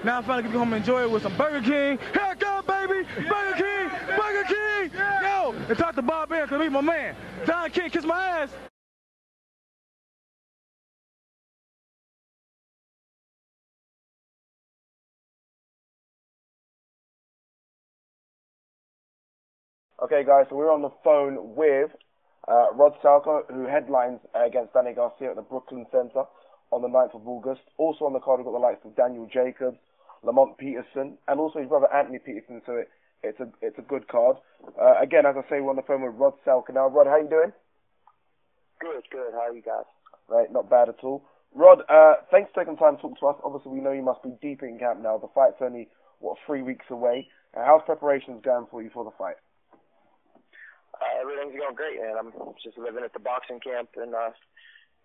Now I'm finally gonna get home and enjoy it with some Burger King. Here I go, baby! Burger King! Burger King! Yo! And talk to Bob Bear, cause he's my man. Don King, kiss my ass. Okay, guys, so we're on the phone with Rod Salka, who headlines against Danny Garcia at the Brooklyn Center on the 9th of August. Also on the card, we've got the likes of Daniel Jacobs, Lamont Peterson, and also his brother Anthony Peterson, so it's a good card. Again, as I say, we're on the phone with Rod Salka. Now, Rod, how you doing? Good. How are you guys? Right, not bad at all. Rod, thanks for taking time to talk to us. Obviously, we know you must be deep in camp now. The fight's only, 3 weeks away. How's preparations going for you for the fight? Everything's going great, man. I'm just living at the boxing camp and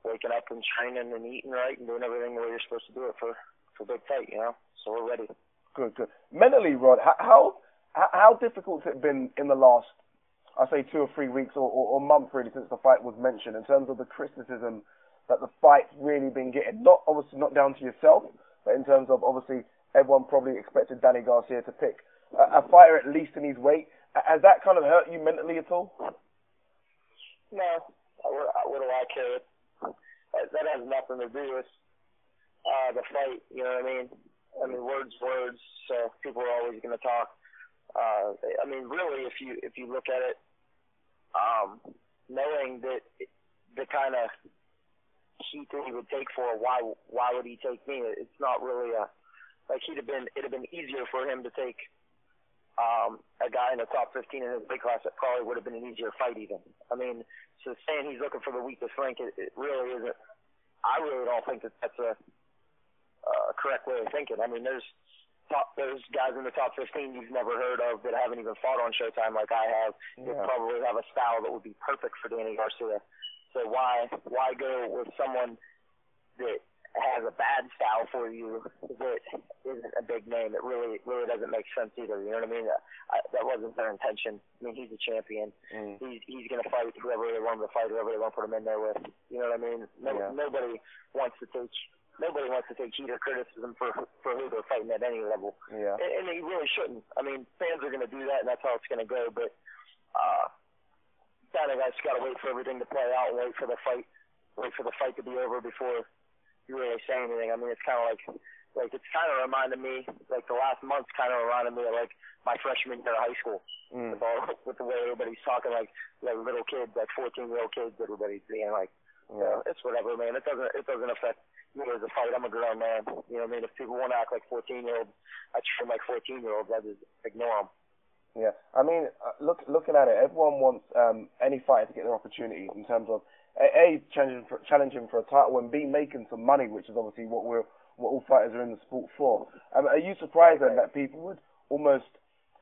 waking up and training and eating right and doing everything the way you're supposed to do it for a big fight, you know? So we're ready. Good. Mentally, Rod, how difficult has it been in the last, I say 2 or 3 weeks or month really since the fight was mentioned in terms of the criticism that the fight's really been getting? Obviously not down to yourself, but in terms of obviously everyone probably expected Danny Garcia to pick a fighter at least in his weight. Has that kind of hurt you mentally at all? No. What do I care? That has nothing to do with the fight, you know what I mean? I mean, words, so people are always going to talk. I mean, really, if you look at it, knowing that the kind of heat that he would take for why would he take me? It's not really it'd have been easier for him to take a guy in the top 15 in his weight class. It probably would have been an easier fight even. I mean, so saying he's looking for the weakest link, it really isn't. I really don't think that's a correct way of thinking. I mean, there's guys in the top 15 you've never heard of that haven't even fought on Showtime like I have. That probably have a style that would be perfect for Danny Garcia. So why go with someone that has a bad style for you that isn't a big name? It really doesn't make sense either. You know what I mean? That wasn't their intention. I mean, he's a champion. He's going to fight whoever they want him to fight, whoever they want to put him in there with. You know what I mean? Nobody wants to take heat or criticism for who they're fighting at any level. Yeah. And he really shouldn't. I mean, fans are going to do that, and that's how it's going to go. But Danny guys got to wait for everything to play out and wait for the fight to be over before you really say anything. I mean, it's kind of like it's kind of reminded me, like the last month's kind of reminded me of like my freshman year of high school with the way everybody's talking like little kids, like 14-year-old kids. Everybody's being like, it's whatever, man. It doesn't affect me as a fight. I'm a grown man. You know what I mean? If people want to act like 14-year-olds, I treat them like 14-year-olds. I just ignore them. Yeah, I mean, looking at it, everyone wants any fighter to get their opportunities in terms of A, challenging for a title, and B, making some money, which is obviously what all fighters are in the sport for. Are you surprised then that people would almost,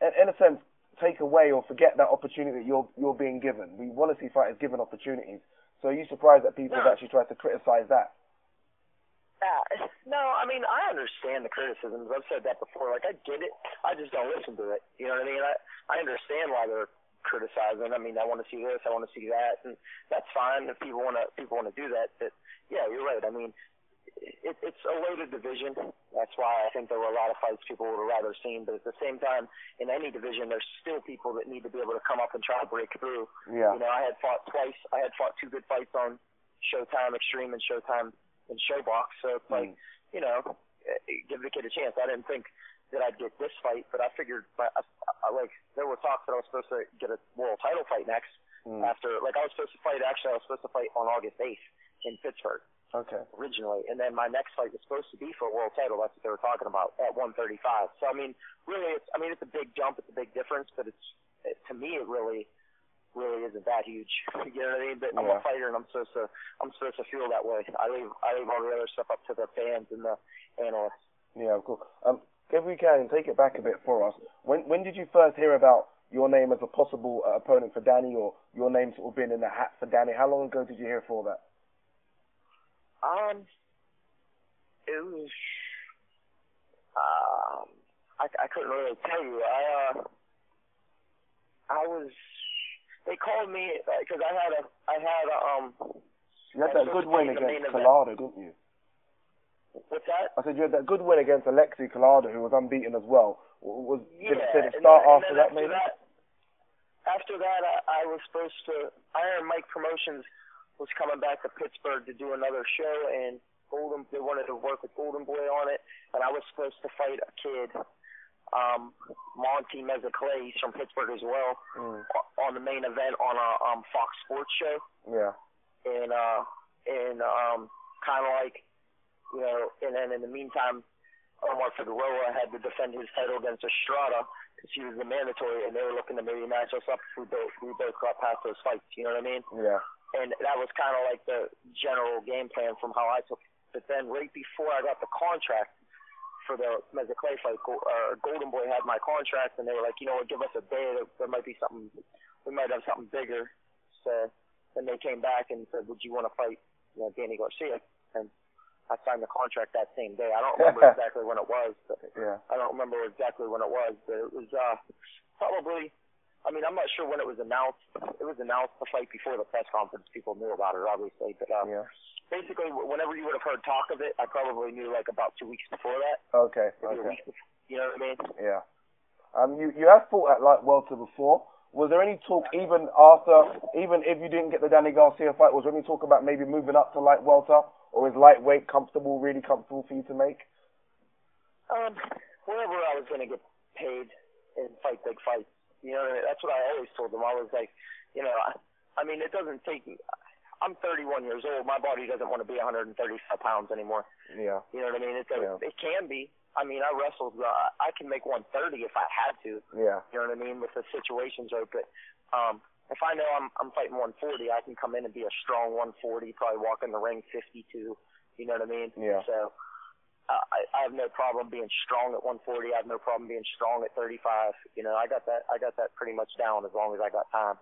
in a sense, take away or forget that opportunity that you're being given? We want to see fighters given opportunities. So are you surprised that people have actually tried to criticize that? No, I mean, I understand the criticisms. I've said that before. Like, I get it. I just don't listen to it. You know what I mean? I understand why they're criticizing. I mean, I want to see this, I want to see that, and that's fine if people want to do that. But yeah, you're right. I mean, it's a loaded division. That's why I think there were a lot of fights people would have rather seen. But at the same time, in any division, there's still people that need to be able to come up and try to break through. Yeah. You know, I had fought twice. I had fought 2 good fights on Showtime Extreme and Showtime and Showbox. So it's like, you know, give the kid a chance. I didn't think that I'd get this fight, but I figured, like, there were talks that I was supposed to get a world title fight next. After, like, I was supposed to fight on August 8th in Pittsburgh. Okay. Originally. And then my next fight was supposed to be for a world title. That's what they were talking about at 135. So, I mean, really, it's a big jump. It's a big difference, but to me, it really isn't that huge. You know what I mean? But I'm a fighter, and I'm supposed to feel that way. I leave all the other stuff up to the fans and the analysts. Yeah, cool. If we can take it back a bit for us, when did you first hear about your name as a possible opponent for Danny, or your name sort of being in the hat for Danny? How long ago did you hear for that? It was I couldn't really tell you. They called me because I had you had that good win against Collado, didn't you? What's that? I said you had that good win against Alexi Collado, who was unbeaten as well. Did it and start then, after that, maybe? After that, I was supposed to. Iron Mike Promotions was coming back to Pittsburgh to do another show, and they wanted to work with Golden Boy on it, and I was supposed to fight a kid, Monty Mezzaclay, he's from Pittsburgh as well, on the main event on a Fox Sports show. Yeah. And kind of like, you know, and then in the meantime, Omar Figueroa had to defend his title against Estrada because he was the mandatory, and they were looking to maybe match us up if we both got past those fights. You know what I mean? Yeah. And that was kind of like the general game plan from how I took it. But then right before I got the contract for the Mezzaclay fight, Golden Boy had my contract, and they were like, you know what, give us a day. There might be something. We might have something bigger. So then they came back and said, would you want to fight, you know, Danny Garcia? And I signed the contract that same day. I don't remember exactly when it was. But yeah. I don't remember exactly when it was, but it was probably. I mean, I'm not sure when it was announced. It was announced the fight before the press conference. People knew about it, obviously. But basically, whenever you would have heard talk of it, I probably knew like about 2 weeks before that. Okay. Maybe a week before, you know what I mean? Yeah. You have fought at light welter before. Was there any talk even if you didn't get the Danny Garcia fight, was there any talk about maybe moving up to light welter, or is lightweight really comfortable for you to make? Wherever I was going to get paid and fight big fights. You know, that's what I always told them. I was like, you know, I mean, it doesn't take me. I'm 31 years old. My body doesn't want to be 135 pounds anymore. Yeah. You know what I mean? It can be. I mean, I wrestled. I can make 130 if I had to. Yeah. You know what I mean? With the situations right. But if I know I'm fighting 140, I can come in and be a strong 140. Probably walk in the ring 52. You know what I mean? Yeah. So. I have no problem being strong at 140. I have no problem being strong at 35. You know, I got that pretty much down as long as I got time.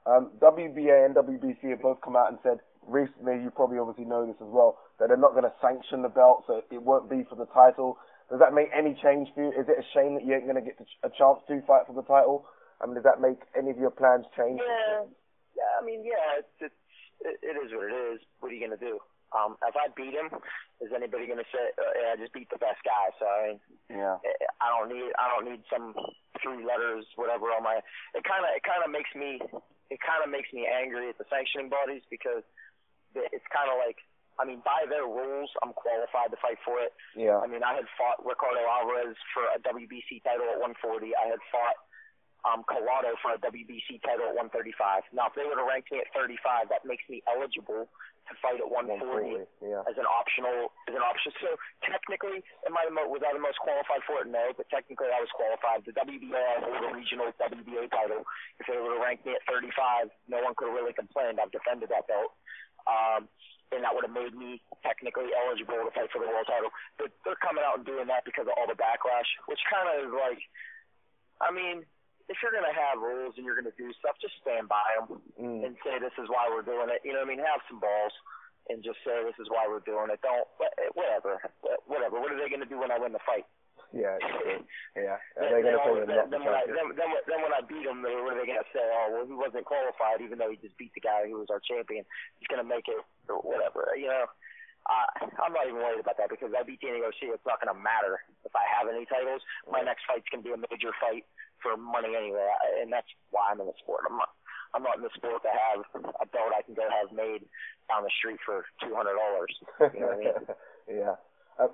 WBA and WBC have both come out and said recently, you probably obviously know this as well, that they're not going to sanction the belt, so it won't be for the title. Does that make any change for you? Is it a shame that you ain't going to get a chance to fight for the title? I mean, does that make any of your plans change? Yeah. I mean, yeah, it is what it is. What are you going to do? If I beat him, is anybody going to say, I just beat the best guy? So I mean, I don't need some 3 letters, whatever on my. It kind of makes me angry at the sanctioning bodies because it's kind of like, I mean, by their rules, I'm qualified to fight for it. Yeah. I mean, I had fought Ricardo Alvarez for a WBC title at 140. I had fought Collado for a WBC title at 135. Now, if they were to rank me at 35, that makes me eligible to fight at 140 as an option. So technically, was I the most qualified for it? No, but technically I was qualified. The WBA, I hold a regional WBA title. If they were to rank me at 35, no one could have really complained. I've defended that belt. And that would have made me technically eligible to fight for the world title. But they're coming out and doing that because of all the backlash, which kind of is like, I mean, if you're going to have rules and you're going to do stuff, just stand by them and say this is why we're doing it. You know what I mean? Have some balls and just say this is why we're doing it. Don't, whatever. What are they going to do when I win the fight? Yeah. Yeah. They're going to say then when I beat him, what are they going to say? Oh, well, he wasn't qualified even though he just beat the guy who was our champion. He's going to make it or whatever. You know, I'm not even worried about that because I beat Danny Garcia. It's not going to matter if I have any titles. My next fight's going to be a major fight for money anyway, and that's why I'm in the sport. I'm not in the sport to have a belt I can go have made down the street for $200. You know what I mean? Yeah.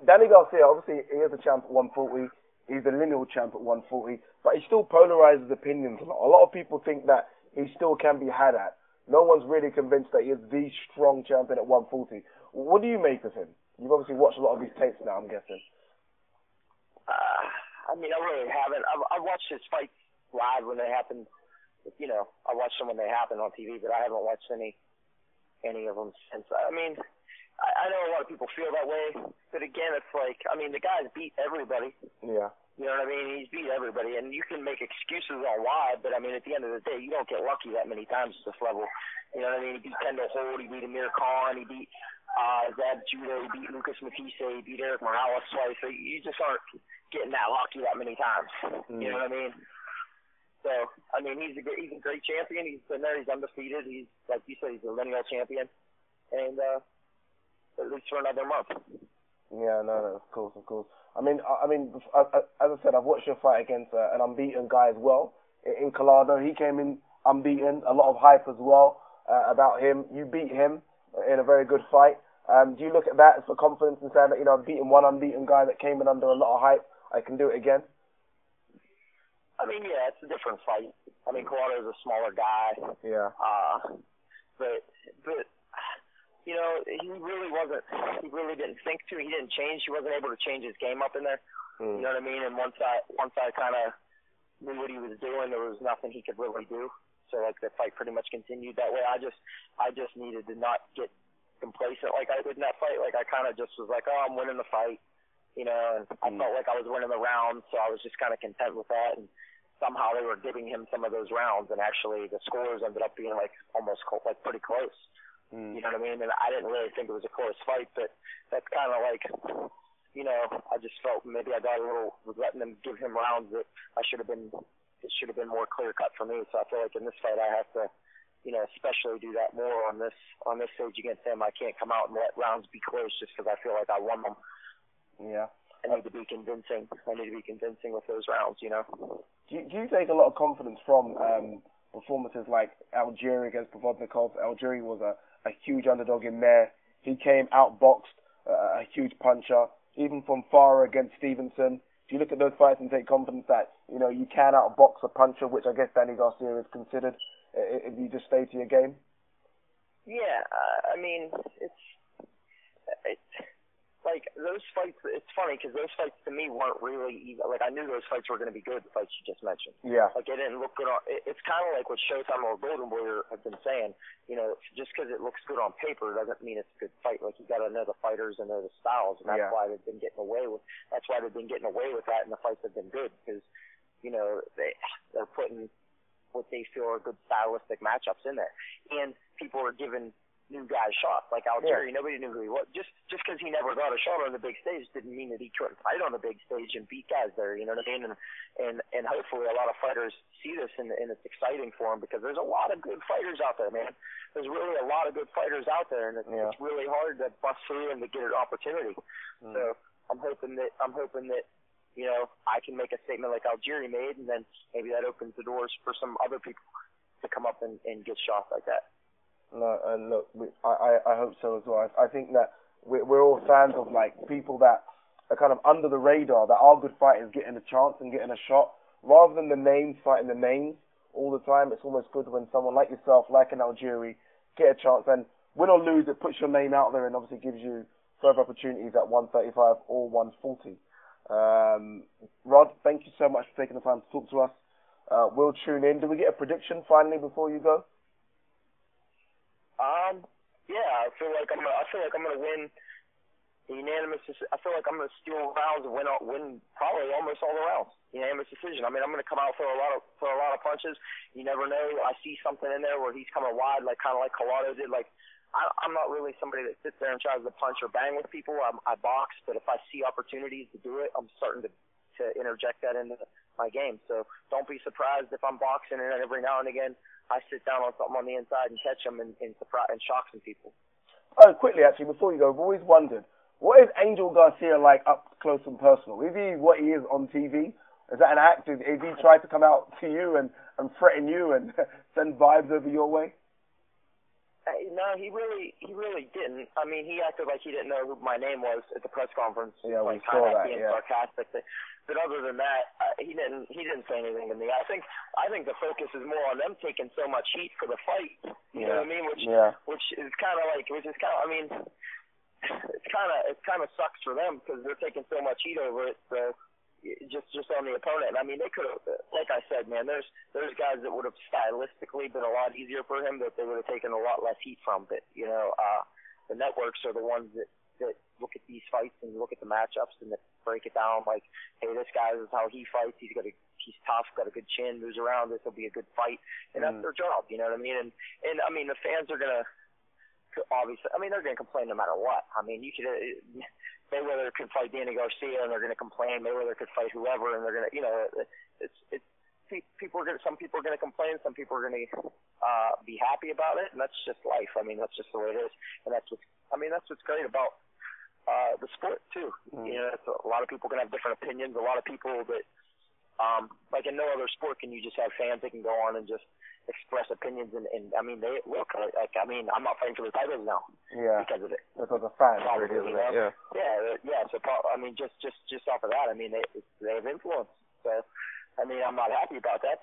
Danny Garcia, obviously, he is a champ at 140. He's a lineal champ at 140, but he still polarizes opinions a lot. A lot of people think that he still can be had at. No one's really convinced that he is the strong champion at 140. What do you make of him? You've obviously watched a lot of his tapes now, I'm guessing. I mean, I really haven't. I watched his fights live when they happened. You know, I watched them when they happened on TV, but I haven't watched any of them since. I mean, I know a lot of people feel that way, but again, it's like, I mean, the guy's beat everybody. Yeah. You know what I mean? He's beat everybody, and you can make excuses on why, but I mean, at the end of the day, you don't get lucky that many times at this level. You know what I mean? He beat Kendall Holt, he beat Amir Khan, he beat Zab Judah, he beat Lucas Matisse, he beat Eric Morales twice. So you just aren't getting that lucky that many times. You know what I mean? So, I mean, he's a great champion. He's been there. He's undefeated. He's, like you said, he's a lineal champion. And at least for another month. Yeah, no, of course. I mean, as I said, I've watched your fight against an unbeaten guy as well in Collado. He came in unbeaten, a lot of hype as well about him. You beat him in a very good fight. Do you look at that for confidence and saying that, you know, I've beaten one unbeaten guy that came in under a lot of hype, I can do it again? I mean, yeah, it's a different fight. I mean, Collado's a smaller guy. Yeah. But you know, he really didn't think to. He didn't change. He wasn't able to change his game up in there. You know what I mean? And once I kind of knew what he was doing, there was nothing he could really do. So like the fight pretty much continued that way. I just needed to not get complacent like I did in that fight. Like I kind of just was like, oh, I'm winning the fight, you know, and I felt like I was winning the round, so I was just kind of content with that. And somehow they were giving him some of those rounds, and actually the scores ended up being like almost like pretty close. You know what I mean? And I didn't really think it was a close fight, but that's kind of like, you know, I just felt maybe I got a little, was letting them give him rounds that it should have been more clear cut for me. So I feel like in this fight I have to, you know, especially do that more on this stage against him. I can't come out and let rounds be close just because I feel like I won them. Yeah. I need to be convincing. I need to be convincing with those rounds, you know. Do you take a lot of confidence from performances like Algieri against Provodnikov? Algieri was a huge underdog in there. He came outboxed, a huge puncher. Even from Farah against Stevenson. Do you look at those fights and take confidence that, you know, you can outbox a puncher, which I guess Danny Garcia is considered, if you just stay to your game? Yeah, I mean, it's like those fights. It's funny because those fights to me weren't really even, like I knew those fights were going to be good. The fights you just mentioned. Yeah. Like it didn't look good on. It's kind of like what Showtime or Golden Boy have been saying. You know, just because it looks good on paper doesn't mean it's a good fight. Like you got to know the fighters and know the styles, and that's why they've been getting away with. That's why they've been getting away with that, and the fights have been good because, you know, they're putting what they feel are good stylistic matchups in there, and people are giving new guys shots. Like Algieri, nobody knew who he was. Just because he never got a shot on the big stage didn't mean that he couldn't fight on the big stage and beat guys there. You know what I mean? And hopefully a lot of fighters see this and it's exciting for them because there's a lot of good fighters out there, man. There's really a lot of good fighters out there, and it's really hard to bust through and to get an opportunity. So I'm hoping that you know I can make a statement like Algieri made, and then maybe that opens the doors for some other people to come up and get shots like that. No, and look, I hope so as well. I think that we're all fans of like people that are kind of under the radar, that are good fighters getting a chance and getting a shot, rather than the names fighting the names all the time. It's almost good when someone like yourself, like an Algieri, get a chance, and win or lose, it puts your name out there and obviously gives you further opportunities at 135 or 140. Rod, thank you so much for taking the time to talk to us. We'll tune in. Do we get a prediction finally before you go? Yeah, I feel like I'm gonna win unanimous. I feel like I'm gonna steal rounds and win probably almost all the rounds. Unanimous decision. I mean, I'm gonna come out for a lot of punches. You never know. I see something in there where he's coming wide, like kind of like Collado did. Like I'm not really somebody that sits there and tries to punch or bang with people. I box, but if I see opportunities to do it, I'm starting to interject that into my game. So don't be surprised if I'm boxing and every now and again I sit down on something on the inside and catch them and shock some people. Oh, quickly actually, before you go, I've always wondered, what is Angel Garcia like up close and personal? Is he what he is on TV? Is that an act? Is he tried to come out to you and threaten you and send vibes over your way? No, he really didn't. I mean, he acted like he didn't know who my name was at the press conference. Yeah, we like, saw that. Being sarcastic. But other than that, he didn't say anything to me. I think the focus is more on them taking so much heat for the fight. You know what I mean? Which is kind of like, I mean, it kind of sucks for them because they're taking so much heat over it. So just on the opponent. I mean, they could have, like I said, man, there's guys that would have stylistically been a lot easier for him that they would have taken a lot less heat from. But, you know, the networks are the ones that look at these fights and look at the matchups and that break it down like, hey, this guy is how he fights. He's tough, got a good chin, moves around. This will be a good fight. And that's their job, you know what I mean? And I mean, the fans are going to, obviously, I mean, they're going to complain no matter what. I mean, you could, Mayweather could fight Danny Garcia and they're going to complain. Mayweather could fight whoever and they're going to, you know, it's some people are gonna complain, some people are gonna be happy about it, and that's just life. I mean, that's just the way it is, and that's what's great about the sport too. You know, a lot of people can have different opinions. A lot of people that, like in no other sport, can you just have fans that can go on and just express opinions, and I mean, they look like, I mean, I'm not fighting for the titles now because of it. Because of fans, probably, really, isn't it? Yeah. So I mean, just off of that, I mean, they have influence. So I mean, I'm not happy about that.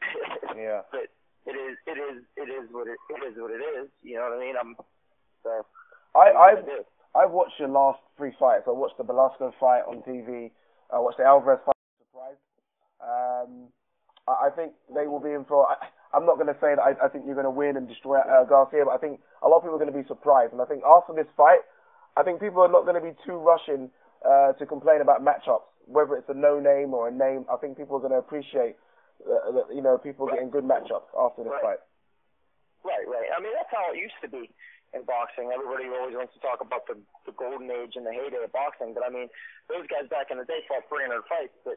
Yeah. But it is what it is. You know what I mean? I've watched your last 3 fights. I watched the Velasco fight on TV. I watched the Alvarez fight. Surprised. I think they will be in for. I'm not going to say that I think you're going to win and destroy Garcia, but I think a lot of people are going to be surprised. And I think after this fight, I think people are not going to be too rushing to complain about matchups, whether it's a no-name or a name. I think people are going to appreciate, people getting good matchups after this fight. Right. I mean, that's how it used to be in boxing. Everybody always wants to talk about the golden age and the heyday of boxing, but I mean, those guys back in the day fought 300 fights, but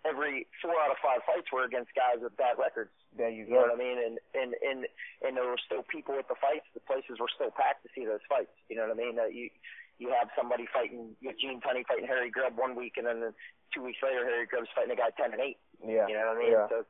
every 4 out of 5 fights were against guys with bad records. There you go. You know what I mean? And there were still people at the fights. The places were still packed to see those fights. You know what I mean? You have somebody fighting, Gene Tunney fighting Harry Grubb 1 week, and then 2 weeks later, Harry Grubb's fighting a guy 10-8. Yeah. You know what I mean? Yeah. So,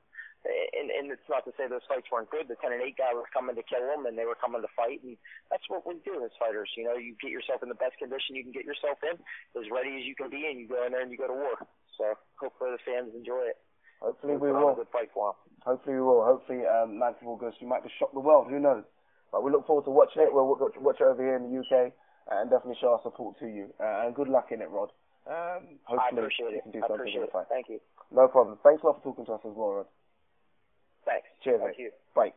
and it's not to say those fights weren't good. The 10-8 guy was coming to kill him, and they were coming to fight, and that's what we do as fighters. You know, you get yourself in the best condition you can get yourself in, as ready as you can be, and you go in there and you go to war. So hopefully the fans enjoy it. Hopefully we will. Good fight for them. Hopefully we will. Hopefully, Manfred August, you might just shock the world. Who knows? But we look forward to watching it. We'll watch it over here in the UK, and definitely show our support to you. And good luck in it, Rod. Hopefully I appreciate it. You can do something in the fight. Thank you. No problem. Thanks a lot for talking to us as well, Rod. Thanks. Cheers. Thank you. Bye.